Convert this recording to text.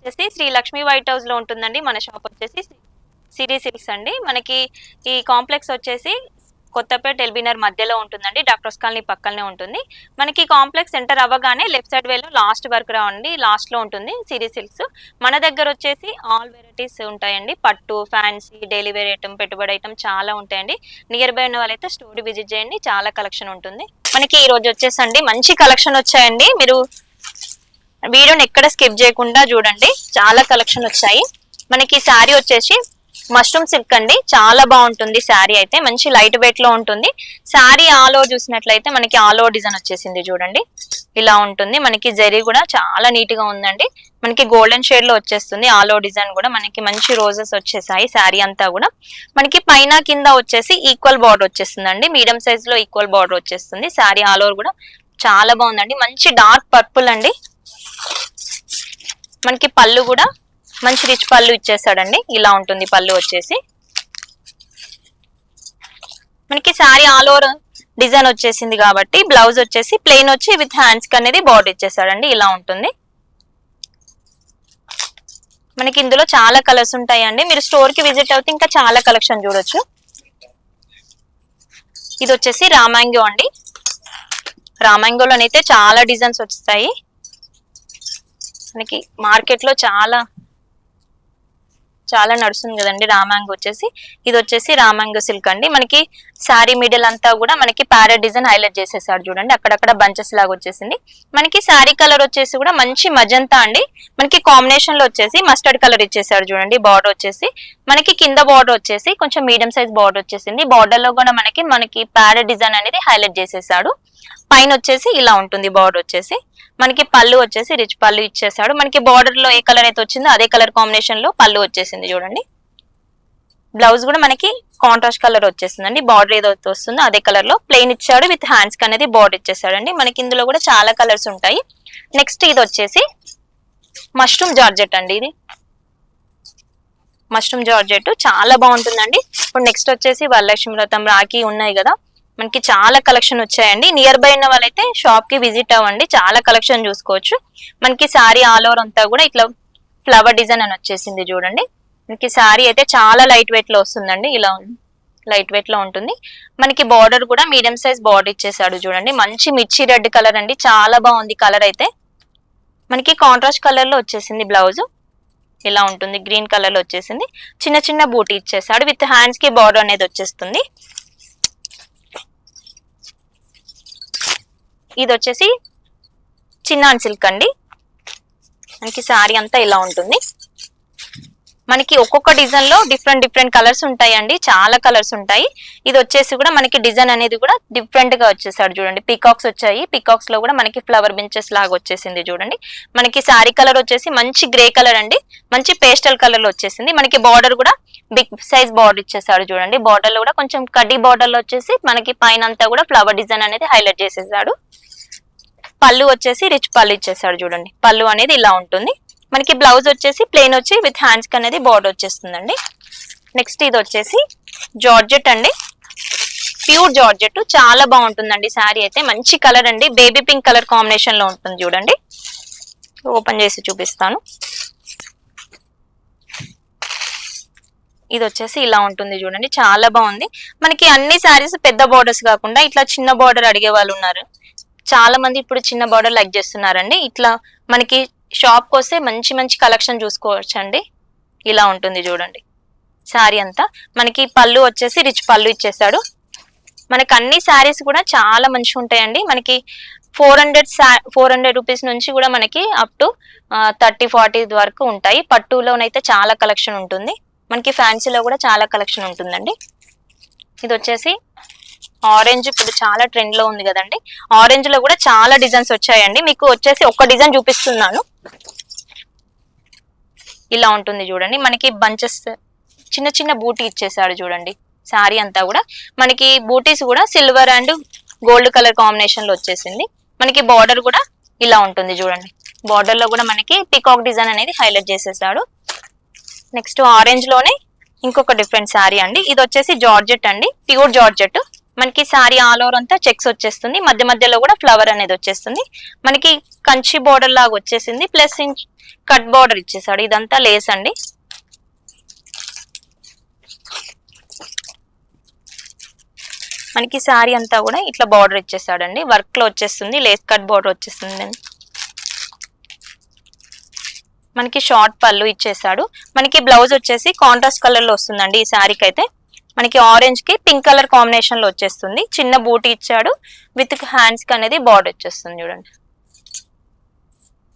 వచ్చేసి Shri Lakshmi white house లో ఉంటుందండి. మన షాప్ వచ్చేసి సిరీ సిల్క్స్ అండి. మనకి ఈ కాంప్లెక్స్ వచ్చేసి కొత్తపేట ఎల్బీనగర్ మధ్యలో ఉంటుందండి. డాక్టర్స్ కాలనీ పక్కనే ఉంటుంది. మనకి కాంప్లెక్స్ ఎంటర్ అవ్వగానే లెఫ్ట్ సైడ్ వేలో లాస్ట్ వరకు రావండి, లాస్ట్ లో ఉంటుంది సిరీ సిల్క్స్. మన దగ్గర వచ్చేసి ఆల్ వెరైటీస్ ఉంటాయండి. పట్టు, ఫ్యాన్సీ, డైలీ వేర్ ఐటమ్, పెట్టుబడి ఐటమ్ చాలా ఉంటాయండి. నియర్ బై ఉన్న వాళ్ళైతే స్టోర్ విజిట్ చేయండి, చాలా కలెక్షన్ ఉంటుంది. మనకి ఈ రోజు వచ్చేసండి మంచి కలెక్షన్ వచ్చాయండి. మీరు వీడియోని ఎక్కడ స్కిప్ చేయకుండా చూడండి, చాలా కలెక్షన్ వచ్చాయి. మనకి శారీ వచ్చేసి మష్రూమ్ సిల్క్ అండి, చాలా బాగుంటుంది. శారీ అయితే మంచి లైట్ వెయిట్ లో ఉంటుంది. శారీ ఆల్ ఓవర్ చూసినట్లయితే మనకి ఆల్ ఓవర్ డిజైన్ వచ్చేసింది చూడండి, ఇలా ఉంటుంది. మనకి జరీ కూడా చాలా నీట్ గా ఉందండి. మనకి గోల్డెన్ షేడ్ లో వచ్చేస్తుంది. ఆల్ ఓవర్ డిజైన్ కూడా మనకి మంచి రోజెస్ వచ్చేసాయి. శారీ అంతా కూడా మనకి పైన కింద వచ్చేసి ఈక్వల్ బార్డర్ వచ్చేస్తుందండి. మీడియం సైజ్ లో ఈక్వల్ బార్డర్ వచ్చేస్తుంది. శారీ ఆల్ ఓవర్ కూడా చాలా బాగుందండి. మంచి డార్క్ పర్పుల్ అండి. మనకి పళ్ళు కూడా మంచి రిచ్ పళ్ళు ఇచ్చేసాడండి, ఇలా ఉంటుంది పళ్ళు వచ్చేసి. మనకి శారీ ఆల్ ఓవర్ డిజైన్ వచ్చేసింది కాబట్టి బ్లౌజ్ వచ్చేసి ప్లెయిన్ వచ్చి విత్ హ్యాండ్స్ కి అనేది బార్డర్ ఇచ్చేసాడండి, ఇలా ఉంటుంది. మనకి ఇందులో చాలా కలర్స్ ఉంటాయండి. మీరు స్టోర్ కి విజిట్ అవుతే ఇంకా చాలా కలెక్షన్ చూడొచ్చు. ఇది వచ్చేసి రామాంగో అండి. రామాంగోలోనైతే చాలా డిజైన్స్ వస్తాయి. మనకి మార్కెట్ లో చాలా నడుస్తుంది కదండి రామాంగో వచ్చేసి. ఇది వచ్చేసి రామాంగో సిల్క్ అండి. మనకి శారీ మిడిల్ అంతా కూడా మనకి ప్యారెట్ డిజైన్ హైలైట్ చేసేసాడు చూడండి, అక్కడక్కడ బంచెస్ లాగా వచ్చేసింది. మనకి శారీ కలర్ వచ్చేసి కూడా మంచి మజంతా అండి. మనకి కాంబినేషన్ లో వచ్చేసి మస్టర్డ్ కలర్ ఇచ్చేసాడు చూడండి. బార్డర్ వచ్చేసి మనకి కింద బార్డర్ వచ్చేసి కొంచెం మీడియం సైజ్ బార్డర్ వచ్చేసింది. బార్డర్ లో కూడా మనకి ప్యారెట్ డిజైన్ అనేది హైలైట్ చేసేసాడు. పైన వచ్చేసి ఇలా ఉంటుంది బార్డర్ వచ్చేసి. మనకి పళ్ళు వచ్చేసి రిచ్ పళ్ళు ఇచ్చేసాడు. మనకి బార్డర్ లో ఏ కలర్ అయితే వచ్చిందో అదే కలర్ కాంబినేషన్ లో పళ్ళు వచ్చేసింది చూడండి. బ్లౌజ్ కూడా మనకి కాంట్రాస్ట్ కలర్ వచ్చేసిందండి. బార్డర్ ఏదైతే వస్తుందో అదే కలర్ లో ప్లెయిన్ ఇచ్చాడు, విత్ హ్యాండ్స్ కి అనేది బార్డర్ ఇచ్చేసాడండి. మనకి ఇందులో కూడా చాలా కలర్స్ ఉంటాయి. నెక్స్ట్ ఇది వచ్చేసి మష్రూమ్ జార్జెట్ అండి. ఇది మష్రూమ్ జార్జెట్ చాలా బాగుంటుందండి. ఇప్పుడు నెక్స్ట్ వచ్చేసి వరలక్ష్మి వ్రతం, రాఖీ ఉన్నాయి కదా, మనకి చాలా కలెక్షన్ వచ్చాయండి. నియర్ బై ఉన్న వాళ్ళైతే షాప్ కి విజిట్ అవ్వండి, చాలా కలెక్షన్ చూసుకోవచ్చు. మనకి శారీ ఆల్ ఓవర్ అంతా కూడా ఇట్లా ఫ్లవర్ డిజైన్ అని వచ్చేసింది చూడండి. మనకి శారీ అయితే చాలా లైట్ వెయిట్ లో వస్తుందండి, ఇలా లైట్ వెయిట్ లో ఉంటుంది. మనకి బార్డర్ కూడా మీడియం సైజ్ బార్డర్ ఇచ్చేసాడు చూడండి. మంచి మిర్చి రెడ్ కలర్ అండి, చాలా బాగుంది కలర్ అయితే. మనకి కాంట్రాస్ట్ కలర్ లో వచ్చేసింది బ్లౌజ్, ఇలా ఉంటుంది. గ్రీన్ కలర్ లో వచ్చేసింది. చిన్న చిన్న బూటీ ఇచ్చేసాడు, విత్ హ్యాండ్స్ కి బార్డర్ అనేది వచ్చేస్తుంది. ఇది వచ్చేసి చిన్నాన్ సిల్క్ అండి. మనకి శారీ అంతా ఇలా ఉంటుంది. మనకి ఒక్కొక్క డిజైన్ లో డిఫరెంట్ కలర్స్ ఉంటాయండి, చాలా కలర్స్ ఉంటాయి. ఇది వచ్చేసి కూడా మనకి డిజైన్ అనేది కూడా డిఫరెంట్ గా వచ్చేసాడు చూడండి. పీకాక్స్ వచ్చాయి, పీకాక్స్ లో కూడా మనకి ఫ్లవర్ బెంచెస్ లాగా వచ్చేసింది చూడండి. మనకి శారీ కలర్ వచ్చేసి మంచి గ్రే కలర్ అండి, మంచి పేస్టల్ కలర్ లో వచ్చేసింది. మనకి బార్డర్ కూడా బిగ్ సైజ్ బార్డర్ ఇచ్చేసాడు చూడండి. బార్డర్ లో కూడా కొంచెం కడ్డీ బార్డర్ లో వచ్చేసి మనకి పైన అంతా కూడా ఫ్లవర్ డిజైన్ అనేది హైలైట్ చేసేసాడు. పళ్ళు వచ్చేసి రిచ్ పళ్ళు ఇచ్చేసాడు చూడండి. పళ్ళు అనేది ఇలా ఉంటుంది. మనకి బ్లౌజ్ వచ్చేసి ప్లెయిన్ వచ్చి విత్ హ్యాండ్స్ కి అనేది బార్డర్ వచ్చేస్తుందండి. నెక్స్ట్ ఇది వచ్చేసి జార్జెట్ అండి, ప్యూర్ జార్జెట్, చాలా బాగుంటుందండి. శారీ అయితే మంచి కలర్ అండి, బేబీ పింక్ కలర్ కాంబినేషన్ లో ఉంటుంది చూడండి. ఓపెన్ చేసి చూపిస్తాను. ఇది వచ్చేసి ఇలా ఉంటుంది చూడండి, చాలా బాగుంది. మనకి అన్ని శారీస్ పెద్ద బార్డర్స్ కాకుండా ఇట్లా చిన్న బార్డర్ అడిగే వాళ్ళు ఉన్నారు, చాలా మంది ఇప్పుడు చిన్న బార్డర్ లైక్ చేస్తున్నారండి. ఇట్లా మనకి షాప్ కి వస్తే మంచి కలెక్షన్ చూసుకోవచ్చు అండి. ఇలా ఉంటుంది చూడండి శారీ అంతా. మనకి పళ్ళు వచ్చేసి రిచ్ పళ్ళు ఇచ్చేసాడు. మనకి అన్ని శారీస్ కూడా చాలా మంచిగా ఉంటాయండి. మనకి 400 రూపీస్ నుంచి కూడా మనకి అప్ టు 30-40 వరకు ఉంటాయి. పట్టులోనైతే చాలా కలెక్షన్ ఉంటుంది. మనకి ఫ్యాన్సీలో కూడా చాలా కలెక్షన్ ఉంటుందండి. ఇది వచ్చేసి ఆరెంజ్, ఇప్పుడు చాలా ట్రెండ్ లో ఉంది కదండి. ఆరెంజ్ లో కూడా చాలా డిజైన్స్ వచ్చాయండి. మీకు వచ్చేసి ఒక డిజైన్ చూపిస్తున్నాను. ఇలా ఉంటుంది చూడండి. మనకి బంచెస్ చిన్న బూటీ ఇచ్చేసాడు చూడండి. శారీ అంతా కూడా మనకి బూటీస్ కూడా silver and gold colour combination లో వచ్చేసింది. మనకి బార్డర్ కూడా ఇలా ఉంటుంది చూడండి. బార్డర్ లో కూడా మనకి పీకాక్ డిజైన్ అనేది హైలైట్ చేసేసాడు. నెక్స్ట్ ఆరెంజ్ లోనే ఇంకొక డిఫరెంట్ శారీ అండి. ఇది వచ్చేసి జార్జెట్ అండి, ప్యూర్ జార్జెట్. మనకి సారీ ఆల్ ఓవర్ అంతా చెక్స్ వచ్చేస్తుంది, మధ్య మధ్యలో కూడా ఫ్లవర్ అనేది వచ్చేస్తుంది. మనకి కంచి బోర్డర్ లాగా వచ్చేసింది, ప్లస్ కట్ బోర్డర్ ఇచ్చేసాడు. ఇదంతా లేస్ అండి. మనకి సారీ అంతా కూడా ఇట్లా బార్డర్ ఇచ్చేసాడండి, వర్క్ లో వచ్చేస్తుంది, లేస్ కట్ బార్డర్ వచ్చేస్తుంది. మనకి షార్ట్ పళ్ళు ఇచ్చేసాడు. మనకి బ్లౌజ్ వచ్చేసి కాంట్రాస్ట్ కలర్ లో వస్తుందండి. ఈ శారీకి అయితే మనకి ఆరెంజ్ కి పింక్ కలర్ కాంబినేషన్ లో వచ్చేస్తుంది. చిన్న బూటీ ఇచ్చాడు, విత్ హ్యాండ్స్ కి అనేది బార్డర్ వచ్చేస్తుంది చూడండి.